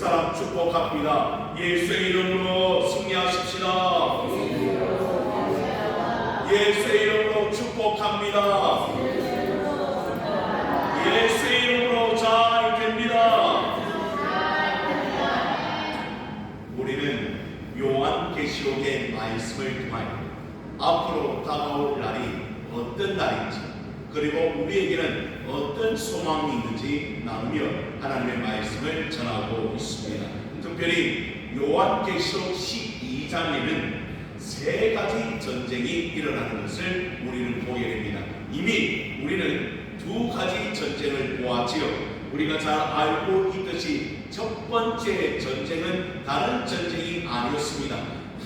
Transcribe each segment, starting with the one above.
사람 축복합니다. 예수의 이름으로 승리하십시다. 예수의 이름으로 축복합니다. 예수의 이름으로 잘 됩니다. 우리는 요한계시록의 말씀을 통하여 앞으로 다가올 날이 어떤 날인지, 그리고 우리에게는 어떤 소망이 있는지 나누며 하나님의 말씀을 전하고 있습니다. 특별히 요한계시록 12장에는 세 가지 전쟁이 일어나는 것을 우리는 보게 됩니다. 이미 우리는 두 가지 전쟁을 보았지요. 우리가 잘 알고 있듯이 첫 번째 전쟁은 다른 전쟁이 아니었습니다.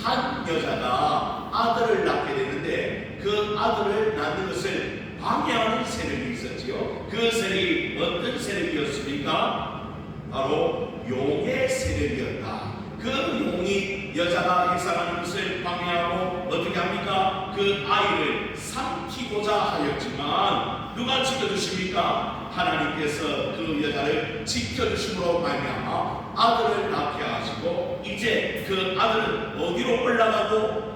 한 여자가 아들을 낳게 되는데 그 아들을 낳는 것을 방해하는 세력이 있었지요. 그 세력이 어떤 세력이었습니까? 바로 용의 세력이었다. 그 용이 여자가 해산하는 것을 방해하고 어떻게 합니까? 그 아이를 삼키고자 하였지만 누가 지켜주십니까? 하나님께서 그 여자를 지켜주심으로 말미암아 아들을 낳게 하시고, 이제 그 아들은 어디로 올라가고?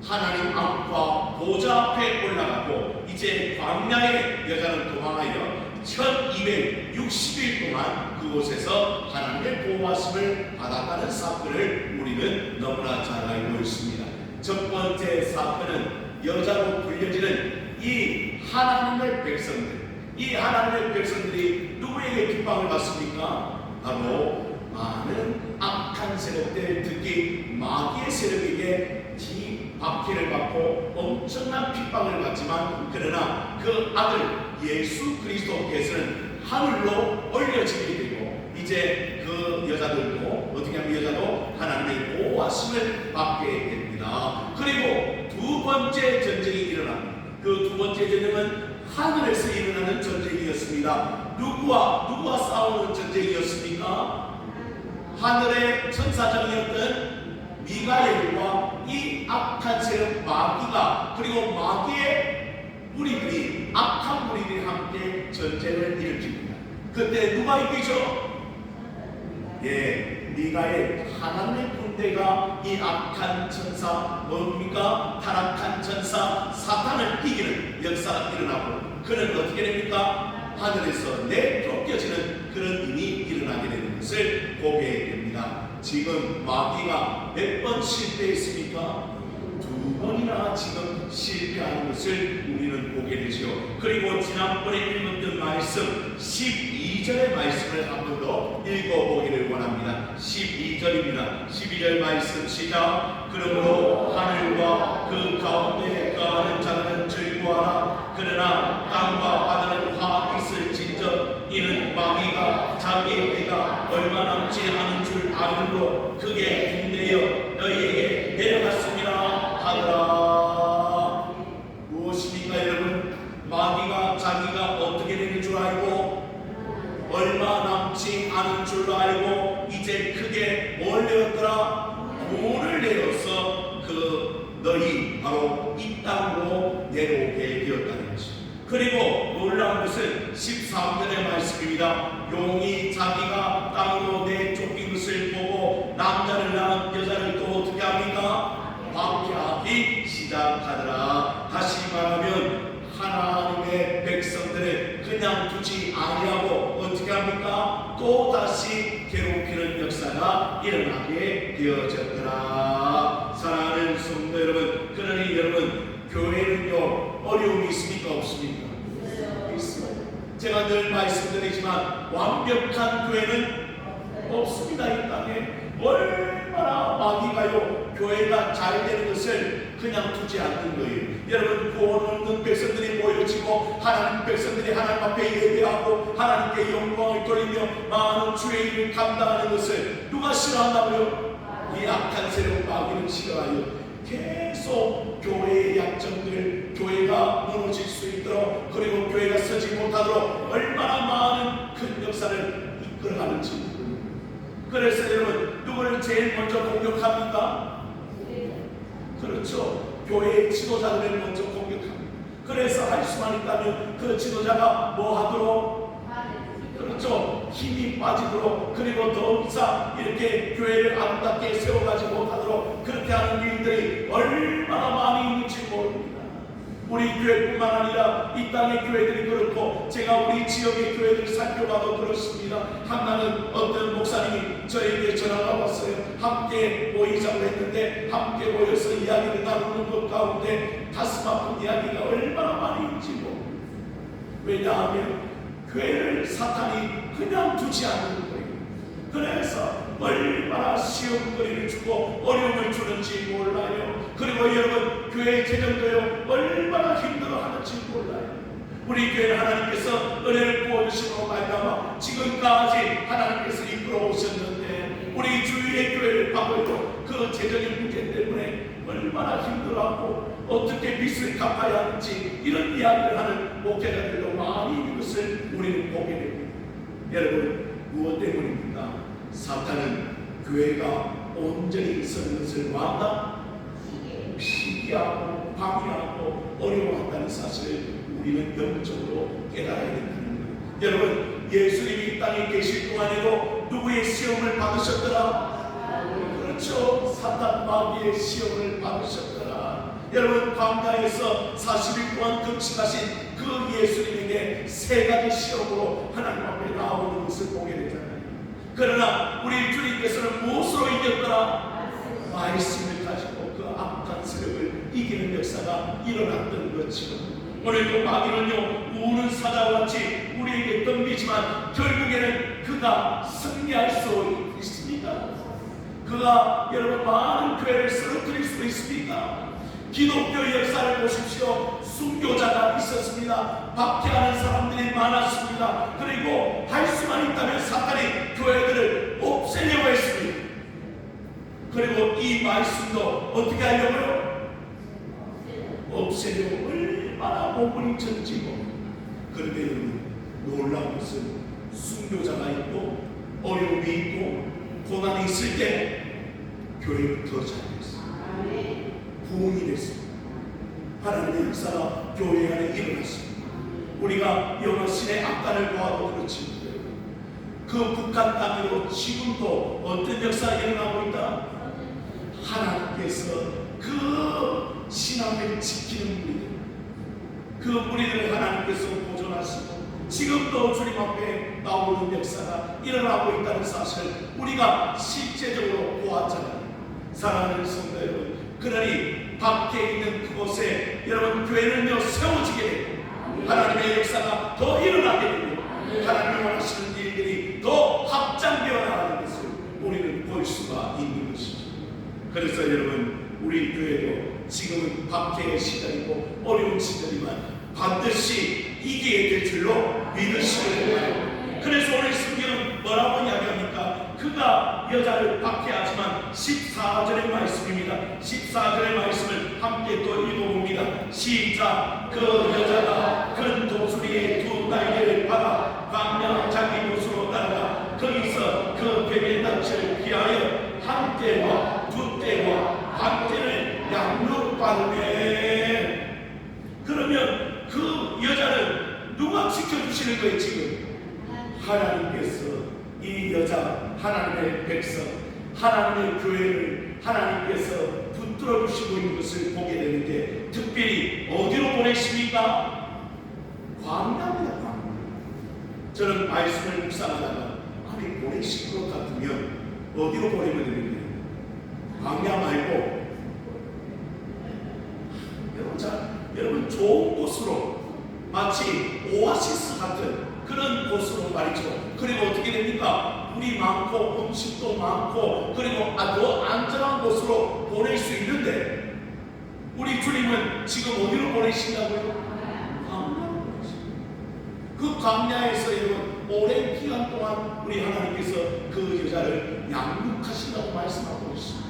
하나님 앞과 보좌 앞에 올라가고, 이제 광야의 여자는 도망하여 1260일 동안 그곳에서 하나님의 보호하심을 받았다는 사건을 우리는 너무나 잘 알고 있습니다. 첫 번째 사건은 여자로 불려지는 이 하나님의 백성들, 이 하나님의 백성들이 누구에게 핍박을 받습니까? 바로 많은 악한 세력들, 특히 마귀의 세력에게 박해를 받고 엄청난 핍박을 받지만, 그러나 그 아들 예수 그리스도께서는 하늘로 올려지게 되고, 이제 그 여자들도 어떻게 하면 여자도 하나님의 보호하심을 받게 됩니다. 그리고 두 번째 전쟁이 일어납니다. 그 두 번째 전쟁은 하늘에서 일어나는 전쟁이었습니다. 누구와 싸우는 전쟁이었습니까? 하늘의 천사장이었던 미가엘과 이 악한 세력 마귀가, 그리고 마귀의 무리들이, 악한 무리들이 함께 전쟁을 일으킵니다. 그때 누가 이기죠? 미가엘, 하나님의 군대가 이 악한 천사, 뭡니까? 타락한 천사 사탄을 이기는 역사가 일어나고, 그는 어떻게 됩니까? 하늘에서 내쫓겨지는 그런 일이 일어나게 되는 것을 보게 됩니다. 지금 마귀가 몇 번 실패했습니까? 두 번이나 지금 실패하는 것을 우리는 보게 되죠. 그리고 지난번에 읽었던 말씀 12절의 말씀을 한 번 더 읽어보기를 원합니다. 12절입니다. 12절 말씀 시작. 그러므로 하늘과 그 가운데 거하는 자들은 즐거워하라. 그러나 땅과 바다는 화 있을진저 이는 마귀가 자기의 때가 얼마 남지 않은 줄 아므로 크게 힘내어 너희에게 내려갔습니다 하더라. 무엇입니까 여러분? 마귀가 자기가 어떻게 되는 줄 알고, 얼마 남지 않은 줄 알고, 이제 크게 뭘 내었더라? 돈을 내어서 너희 바로 이 땅으로 내려오게 되었다는 것입니다. 그리고 놀라운 것은 13절의 말씀입니다. 용이 자기가 땅으로 내쫓긴 것을 보고 남자를 낳은 여자를 또 어떻게 합니까? 박해하기 시작하더라. 다시 말하면 하나님의 백성들을 그냥 두지 아니하고 어떻게 합니까? 또 다시 괴롭히는 역사가 일어나게 되어졌더라. 사랑하는 성도 여러분, 그러니 여러분, 교회는요 어려움이 있습니까? 없습니까? 있습니다. 제가 늘 말씀드리지만 완벽한 교회는 없습니다. 이 땅에 얼마나 마귀가요 교회가 잘 되는 것을 그냥 두지 않는 거예요. 여러분, 구원 얻는 백성들이 모여지고 하나님 백성들이 하나님 앞에 예배하고 하나님께 영광을 돌리며 많은 주의 일을 감당하는 것을 누가 싫어한다고요? 이 악한 세력 마귀는 싫어하여 계속 교회의 약점들, 교회가 무너질 수 있도록, 그리고 교회가 서지 못하도록 얼마나 많은 큰 역사를 이끌어가는지. 그래서 여러분, 누구를 제일 먼저 공격합니까? 그렇죠. 교회의 지도자들을 먼저 공격합니다. 그래서 할 수만 있다면 그 지도자가 뭐 하도록? 그렇죠. 힘이 빠지도록, 그리고 더 이상 이렇게 교회를 아름답게 세워가지 못하도록 그렇게 하는 일들이 얼마나 많이 있는지 모릅니다. 우리 교회뿐만 아니라 이 땅의 교회들이 그렇고, 제가 우리 지역의 교회들 살펴봐도 그렇습니다. 한나는 어떤 목사님이 저에게 전화가 왔어요. 함께 모이자고 했는데 함께 모여서 이야기를 나누는 것 가운데 가슴 아픈 이야기가 얼마나 많이 있는지 모릅니다. 왜냐하면 교회를 사탄이 그냥 두지 않는 거예요. 그래서 얼마나 시험거리를 주고 어려움을 주는지 몰라요. 그리고 여러분, 교회 재정도요 얼마나 힘들어하는지 몰라요. 우리 교회 하나님께서 은혜를 부어주시고 말미암아 지금까지 하나님께서 이끌어 오셨는데, 우리 주위의 교회를 봐도 그 재정의 문제 때문에 얼마나 힘들어하고 어떻게 빚을 갚아야 하는지 이런 이야기를 하는 목회자들도 많이 있는 것을 우리는 보게 됩니다. 여러분, 무엇 때문입니까? 사탄은 교회가 온전히 서는 것을 뭐한다? 시기하고 방해하고 어려워한다는 사실을 우리는 영적으로 깨달아야 된다는 거예요. 여러분, 예수님이 이 땅에 계실 동안에도 누구의 시험을 받으셨더라? 그렇죠, 사탄 마귀의 시험을 받으셨더라. 여러분, 광야에서 40일 동안 금식하신 그 예수님에게 세 가지 시험으로 하나님 앞에 나오는 것을 보게 되잖아요. 그러나 우리 주님께서는 무엇으로 이겼더라? 말씀을 가지고 그 악한 세력을 이기는 역사가 일어났던 것처럼, 오늘도 마귀는요 우는 사자와 같이 우리에게 덤비지만 결국에는 그가 승리할 수 있습니까? 그가 여러분 많은 교회를 쓰러뜨릴 수 있습니까? 기독교 역사를 보십시오. 순교자가 있었습니다. 박해하는 사람들이 많았습니다. 그리고 할 수만 있다면 사탄이 교회들을 없애려고 했습니다. 그리고 이 말씀도 어떻게 하려고요? 없애려고 얼마나 몸부림쳤지고. 그런데 여러분, 놀라운 것은 순교자가 있고 어려움이 있고 고난이 있을 때 교회를 더 잘했어요. 부흥이 됐습니다. 하나님의 역사가 교회 안에 일어났습니다. 우리가 여호와신의 악단을 보아도 그렇지, 그 북한 땅으로 지금도 어떤 역사가 일어나고 있다? 하나님께서 그 신앙을 지키는 무리들, 그 무리들을 하나님께서 보존하시고 지금도 주님 앞에 나오는 역사가 일어나고 있다는 사실을 우리가 실제적으로 보았잖아요. 사랑하는 성도 여러분, 그러니 밖에 있는 그곳에 여러분 교회는요 세워지게 되고 하나님의 역사가 더 일어나게 되고 하나님이 원하시는 일들이 더 확장되어 나가는 것을 우리는 볼 수가 있는 것이죠. 그래서 여러분, 우리 교회도 지금은 박해의 시절이고 어려운 시절이지만 반드시 이기게 될 줄로 믿으시길 바라요. 그래서 오늘 성경은 뭐라고 이야기합니까? 그가 여자를 박해하지만 14절의 말씀입니다. 14절의 말씀을 함께 또 읽어봅니다. 시작. 그 여자가 큰 독수리의 두 날개를 받아 광야 자기 곳으로 따라가 거기서 그 뱀의 낯을 피하여 한 떼와 두 떼와 반 떼를 양육받으매. 그러면 그 여자는 누가 지켜주시는 거예요? 지금 하나님께서 이 여자, 하나님의 백성, 하나님의 교회를 하나님께서 붙들어 주시고 있는 것을 보게 되는데, 특별히 어디로 보내십니까? 광야입니다. 광야. 저는 말씀을 묵상하다가 아니 보내실 것 같으면 어디로 보내면 되는데, 광야 말고 여러분 좋은 곳으로, 마치 오아시스 같은 그런 곳으로 말이죠. 그리고 어떻게 됩니까? 물이 많고 음식도 많고 그리고 더 안전한 곳으로 보낼 수 있는데, 우리 주님은 지금 어디로 보내신다고요? 광야로 보내십니다. 그 광야에서 여러분 오랜 기간 동안 우리 하나님께서 그 여자를 양육하신다고 말씀하고 있습니다.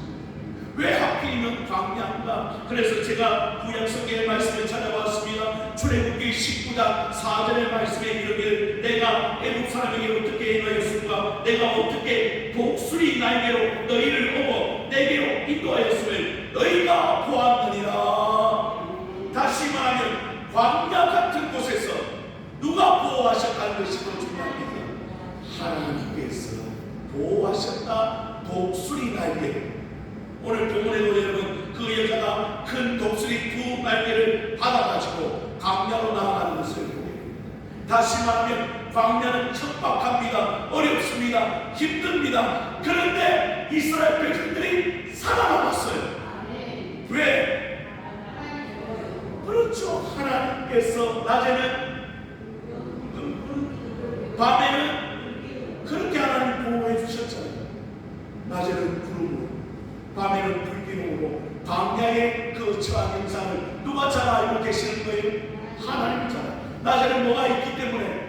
왜 하필이면 광야인가? 그래서 제가 구약성경의 말씀을 찾아봤습니다. 출애굽기 19장 4절의 말씀에 이르기를 내가 애국 사람에게 어떻게 행하였을까? 내가 어떻게 독수리 날개로 너희를 업어 내게로 인도하였음을 너희가 보았느니라. 다시 말하면 광야 같은 곳에서 누가 보호하셨다는 것이 더 중요합니다. 하나님께서 보호하셨다. 독수리 날개. 오늘 본문에도 여러분 그 여자가 큰 독수리 두 날개를 받아가지고 광야로 나아가는 것을 보게 됩니다. 다시 말하면 광야는 척박합니다. 어렵습니다. 힘듭니다. 그런데 이스라엘 백성들이 살아남았어요. 왜? 그렇죠. 하나님께서 낮에는 밤에는 그렇게 하나님 보호해 주셨잖아요. 낮에는 구름으로, 밤에는 불기둥으로 광야의 그 처한 영상을 누가 잘 알고 계시는 거예요? 하나님 잘 알아요. 낮에는 뭐가 있기 때문에?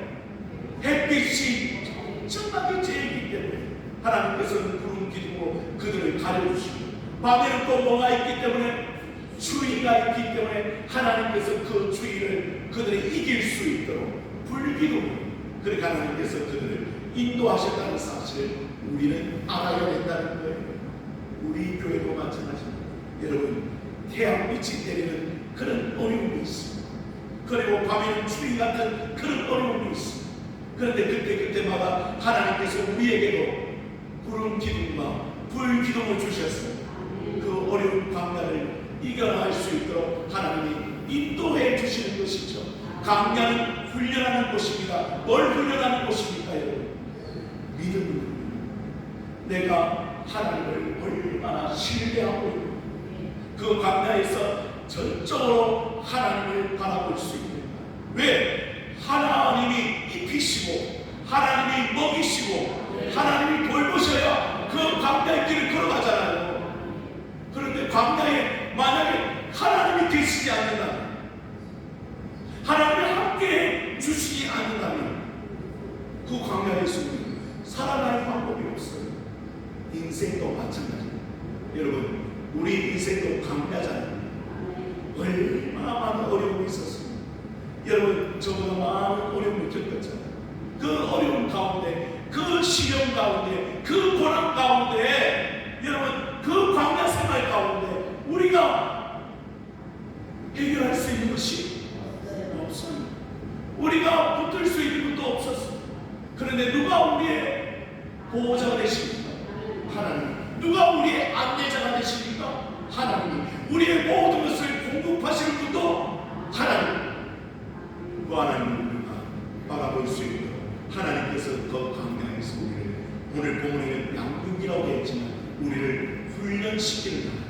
햇빛이 정말 제일이기 때문에 하나님께서는 구름 기둥으로 그들을 가려주시고, 밤에는 또 뭐가 있기 때문에? 추위가 있기 때문에 하나님께서 그 추위를 그들이 이길 수 있도록 불기둥으로 그렇게 하나님께서 그들을 인도하셨다는 사실을 우리는 알아야 된다는 거예요. 우리 교회도 마찬가지입니다. 여러분, 태양빛이 때리는 그런 어려움이 있습니다. 그리고 밤에는 추위 같은 그런 어려움이 있습니다. 그런데 그때마다 하나님께서 우리에게도 구름 기둥과 불 기둥을 주셨어요. 그 어려운 광야를 이겨나갈 수 있도록 하나님이 인도해 주시는 것이죠. 광야는 훈련하는 곳입니다. 뭘 훈련하는 곳입니까, 여러분? 믿음을. 내가 하나님을 얼마나 신뢰하고 있는가. 그 광야에서 전적으로 하나님을 바라볼 수 있는가. 왜? 하나님이 입히시고 하나님이 먹이시고 하나님이 돌보셔야 그 광야의 길을 걸어가잖아요. 그런데 광야에 만약에 하나님이 계시지 않는다면, 하나님이 함께 주시지 않는다면 그 광야에서 살아날 방법이 없어요. 인생도 마찬가지입니다. 여러분, 우리 인생도 광야잖아요. 얼마나 많은 어려움이 있었습니다. 여러분, 저보다 많은 어려움을 겪었잖아요. 그 어려움 가운데, 그 시련 가운데, 그 고난 가운데, 여러분, 그 광야 생활 가운데 우리가 해결할 수 있는 것이 없어요. 우리가 붙들 수 있는 것도 없었어요. 그런데 누가 우리의 보호자가 되십니까? 하나님. 누가 우리의 안내자가 되십니까? 하나님. 우리의 모든 것을 공급하시는 분도 하나님. 그 하나님을 우리가 바라볼 수 있도록 하나님께서 그 광야에서 우리를, 오늘 본문에는 양육이라고 했지만 우리를 훈련시키는 하나님.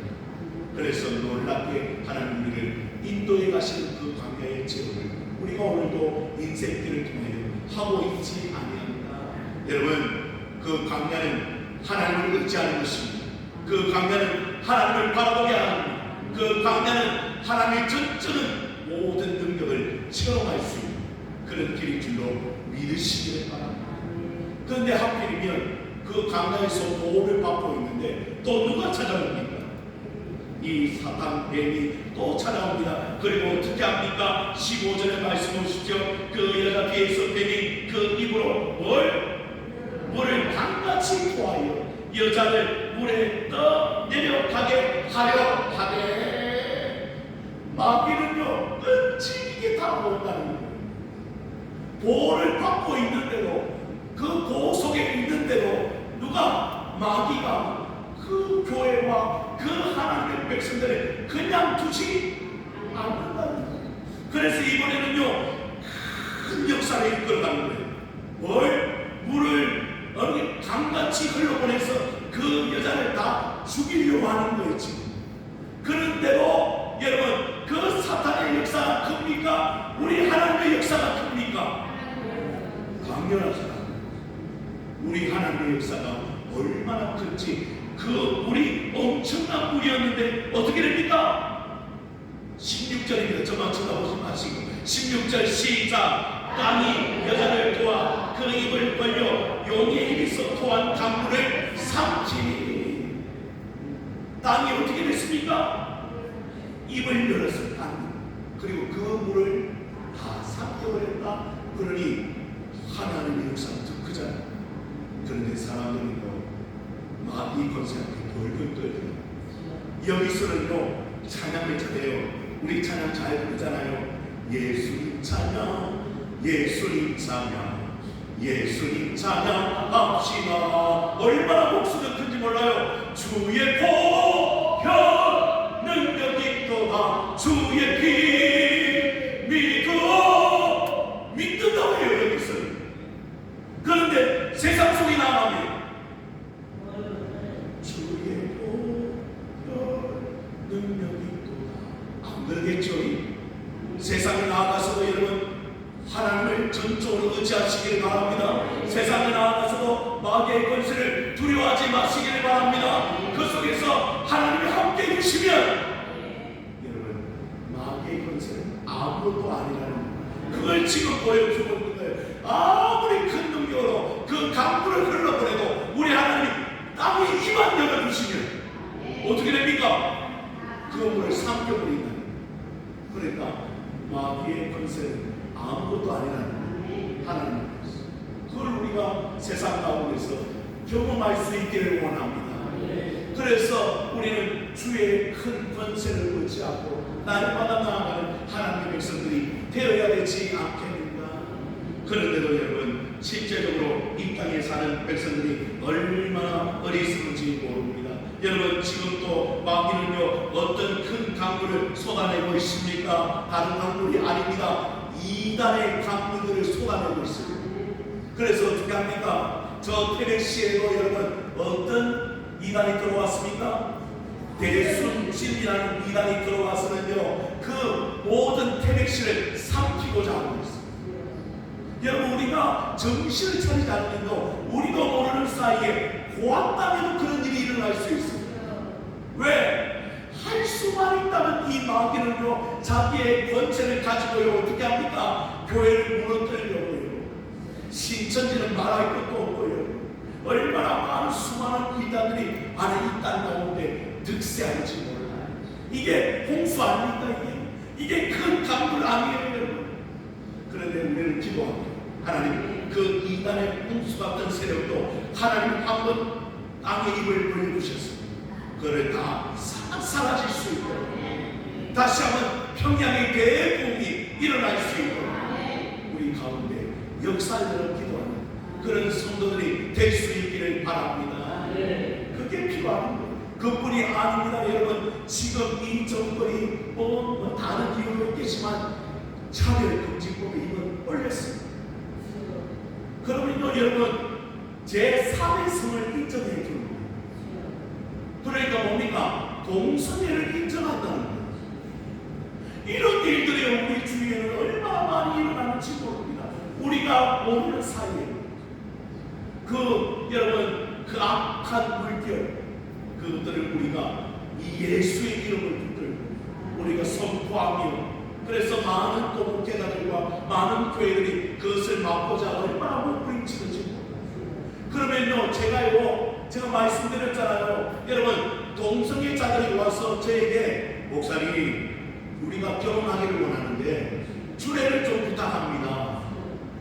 그래서 놀랍게 하나님 우리를 인도해 가시는 그 광야의 체험을 우리가 오늘도 인생길을 통하여 하고 있지 아니합니다. 여러분, 그 광야는 하나님을 의지하는 것입니다. 그 광야는 하나님을 바라보게 하는, 그 광야는 하나님의 전적인 모든 능력을 체험할 수 있는 그런 길인 줄로 믿으시기를 바랍니다. 그런데 하필이면 그 광야에서 보호를 받고 있는데 또 누가 찾아옵니까? 이 사탄 뱀이 또 찾아옵니다. 그리고 어떻게 합니까? 15절에 말씀 보십시오. 그 여자 뒤에서 뱀이 그 입으로 물을 강같이 토하여 여자를 물에 떠내려가게 하려 하되, 마귀는요 끈질기게 다가온다는 거예요. 보호를 받고 있는데도, 그 보호 속에 있는데도 누가, 마귀가 그 교회와 그 하나님의 백성들을 그냥 두지 않는다는 거예요. 그래서 이번에는요 큰 역사를 이끌어가는 거예요. 물을 강같이 흘러보내서 그 여자를 다 죽이려고 하는 거예요 지금. 그런데도 여러분, 그 사탄의 역사가 큽니까? 우리 하나님의 역사가 큽니까? 당연하죠. 우리 하나님의 역사가 얼마나 큰지, 그 우리 엄청난 물이었는데 어떻게 됩니까? 16절입니다. 저만 쳐다보지 마시고 16절 시작. 땅이 여자를 도와 그 입을 벌려 용의 입에서 토한 강물을 삼키니. 땅이 어떻게 됐습니까? 입을 열어서 땅, 그리고 그 물을 다 삼켜버렸다. 그러니 하나님의 역사가 더 크잖아요. 그런데 사람들은 마귀 권세한테 돌돌 떨어요. 여기서는요 찬양을 잘해요. 우리 찬양 잘 부르잖아요. 예수님 찬양, 예수님 찬양, 예수님 찬양합시다. 얼마나 목소리가 큰지 몰라요. 주의 보혈 능력이 있도다. 주의 피 믿는다고 해요 여기서. 그런데 세상 속에 나가면 주의 보혈 능력이 있도다. 안 그러겠죠? 세상에 나아가서도 여러분 하나님을 전적으로 의지하시길 바랍니다. 세상에 나아가서도 마귀의 권세를 두려워하지 마시길 바랍니다. 그 속에서 하나님이 함께 해주시면 여러분 마귀의 권세는 아무것도 아니라는 그걸 지금 보여주고 있는 거예요. 아무리 큰 능력으로 그 강물을 흘러보내도 우리 하나님이 땅에 입만 열어주시면 어떻게 됩니까? 그 물을 삼켜버린다. 그러니까 마귀의 권세는 아무것도 아니라는 하나님. 그걸 우리가 세상 가운데서 경험할 수 있기를 원합니다. 그래서 우리는 주의 큰 권세를 의지하고 날마다 나아가는 하나님의 백성들이 되어야 되지 않겠는가. 그런데도 여러분 실제적으로 이 땅에 사는 백성들이 얼마나 어리석은지 모릅니다. 여러분 지금 또 마귀는요 어떤 큰 강물을 쏟아내고 있습니까? 다른 강물이 아닙니다. 이단의 강물들을 쏟아내고 있습니다. 그래서 어떻게 합니까? 저 태백시에도 여러분 어떤 이단이 들어왔습니까? 대순진이라는 이단이 들어와서는요 그 모든 태백시를 삼키고자 하고 있습니다. 여러분 우리가 정신을 차리지 않으면도 우리도 모르는 사이에 고았다면 그런 일이 일어날 수 있습니다. 왜? 할 수만 있다면 이 마귀는요 자기의 권세를 가지고요 어떻게 합니까? 교회를 무너뜨리려고요. 신천지는 말할 것도 없고요. 얼마나 많은 수많은 이단들이 안에 이 땅 가운데 득세하는지 몰라요. 이게 홍수 아닙니까? 이게 큰 강물 아니에요 여러분. 그런데 우리는 기도합니다. 하나님 그 이단의 홍수 같은 세력도 하나님 한번 땅의 입을 벌려주셨습니다. 그를 다 사라질 수 있도록 다시 한번 평양의 대복이 일어날 수 있도록 우리 가운데 역사를 기도하는 그런 성도들이 될 수 있기를 바랍니다. 그게 필요합니다. 그뿐이 아닙니다. 여러분 지금 이 정권이 뭐 다른 이유도 있겠지만 차별금지법에 이건 올렸습니다. 그러면요 여러분 제3의 성을 인정해 줍니다. 그러니까 뭡니까? 동성애를 인정한다는 거예요. 이런 일들이 우리 주위에는 얼마나 많이 일어나는지 모릅니다. 우리가 모르는 사이에 여러분 그 악한 물결 그것들을 우리가 이 예수의 이름을 붙들고 우리가 선포하며 그래서 많은 또 목회자들과 많은 교회들이 그것을 막고자 얼마나 몸부림치는지 그러면요 제가 말씀드렸잖아요. 여러분 동성애자들이 와서 저에게 목사님 우리가 결혼하기를 원하는데 주례를 좀 부탁합니다.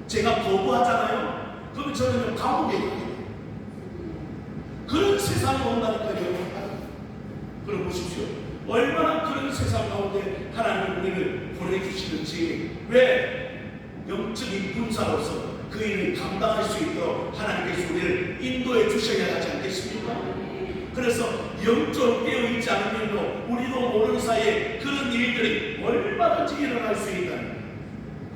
제가 거부하잖아요. 그러면 저는 감옥에 가요. 그런 세상이 온다니까요. 그럼 보십시오. 얼마나 그런 세상 가운데 하나님 우리를 보내주시는지. 왜? 영적인 군사로서 그 일을 감당할 수 있도록 하나님께서 우리를 인도해 주셔야 하지 않겠습니까? 그래서 영적으로 깨어있지 않으면 우리도 모르는 사이에 그런 일들이 얼마든지 일어날 수 있다.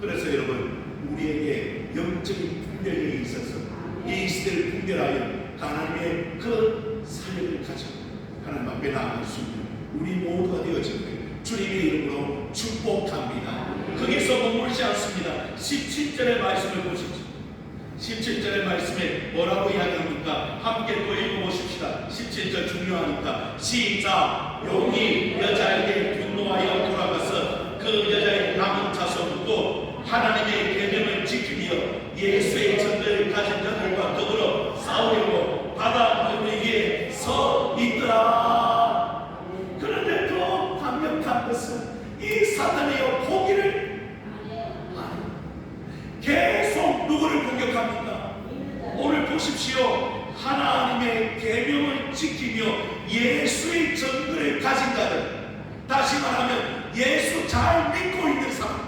그래서 여러분 우리에게 영적인 분별력이 있어서 이 시대를 분별하여 하나님의 그 사역을 가지고 하나님 앞에 나아갈 수 있는 우리 모두가 되어지기를 주님의 이름으로 축복합니다. 거기서 머무르지 않습니다. 17절의 말씀을 보십시오. 17절의 말씀에 뭐라고 이야기합니까? 함께 또 읽어보십시다. 17절 중요하니까 시작. 용이 여자에게 분노하여 돌아가서 그 여자의 남은 자손도 하나님의 계명을 지키며 예수의 전도를 가진 자들과 더불어 싸우려고 바다 너머에 서 있더라. 그런데 더 강력한 것은 이 사탄의 포기를 계속 누구를 공격합니까? 오늘 보십시오. 하나님의 계명을 지키며 예수의 전도를 가진 자들, 다시 말하면 예수 잘 믿고 있는 사람들,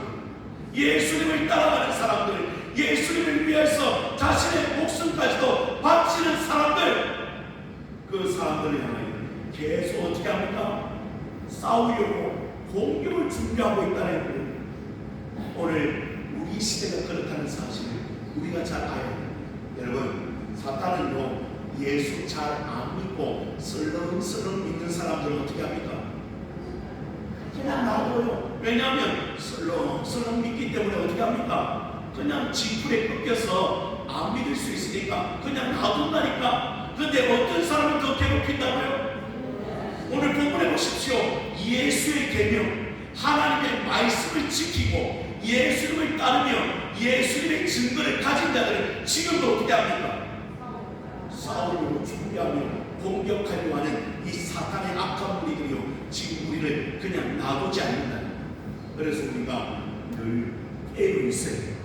예수님을 따라가는 사람들, 예수님을 위해서 자신의 목숨까지도 바치는 사람들, 그 사람들을 향하여 계속 어떻게 합니까? 싸우려고 공격을 준비하고 있다는 거예요. 오늘 우리 시대가 그렇다는 사실을 우리가 잘 알아야 돼요. 여러분, 사탄은요, 예수 잘 안 믿고 설렁설렁 믿는 사람들은 어떻게 합니까? 그냥 놔둬요. 왜냐하면 설렁설렁 믿기 때문에 어떻게 합니까? 그냥 지풀에 꺾여서 안 믿을 수 있으니까 그냥 놔둔다니까. 근데 어떤 사람을 더 괴롭힌다고요? 오늘 본문에 보십시오. 예수의 계명, 하나님의 말씀을 지키고 예수님을 따르며 예수님의 증거를 가진 자들은 지금도 어떻게 합니까? 싸우려고 준비하며 공격하려고 하는 이 사탄의 악한 무리들이요, 지금 우리를 그냥 놔두지 않는다. 그래서 우리가 늘 애로 있어야 돼요.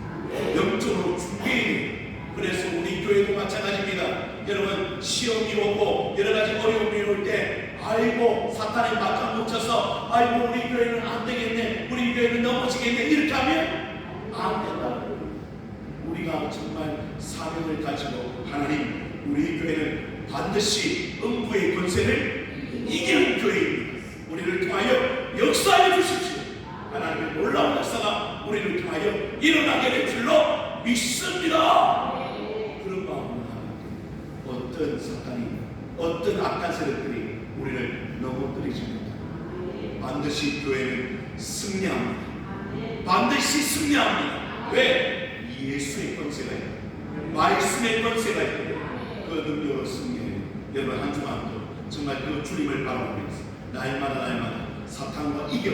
영적으로 준비해야 돼요. 그래서 우리 교회도 마찬가지입니다. 여러분, 시험이 오고 여러 가지 어려움이 올 때, 아이고 사탄에 맞아 묻혀서 아이고 우리 교회는 안 되겠네, 우리 교회는 넘어지겠네, 이렇게 하면 안 된다. 우리가 정말 사명을 가지고 하나님, 우리 교회는 반드시 음부의 권세를 이기는 교회입니다. 우리를 통하여 역사해 주십시오. 하나님의 놀라운 역사가 우리를 통하여 일어나게 될 줄로 믿습니다. 그런 마음으로 하나님께 어떤 사탄이, 어떤 악한 세력들이 우리를 넘어뜨리지 못합니다. 반드시 교회는 승리합니다. 반드시 승리합니다. 왜? 예수의 권세가 있고 말씀의 권세가 있고 그 능력으로 승리해요. 여러분, 한 주간도 정말 그 주님을 바라보면서 날마다 사탄과 이겨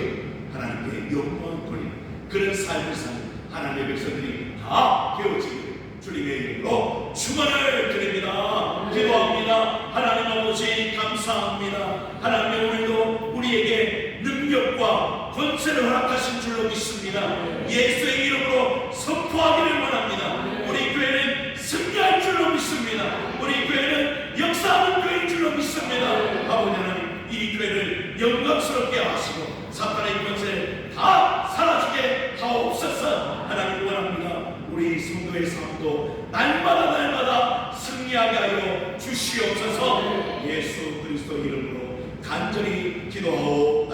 하나님께 영광을 돌리는 그런 삶을 사는 하나님의 백성들이 다 되어지기를 주님의 이름으로 축원을 드립니다. 기도합니다. 하나님 아버지, 감사합니다. 하나님, 오늘도 우리에게 능력과 권세를 허락하신 줄로 믿습니다. 예수의 이름으로 선포하기를 원합니다. 우리 교회는 승리할 줄로 믿습니다. 우리 교회는 역사하는 교회인 줄로 믿습니다. 아버지 하나님, 이 교회를 영광스럽게 하시고 사탄의 권세 다 사라지게 하옵소서. 하나님 원합니다. 우리 성도의 삶도 날마다 승리하게 하여 주시옵소서. 예수 그리스도 이름으로 간절히 기도하옵소서.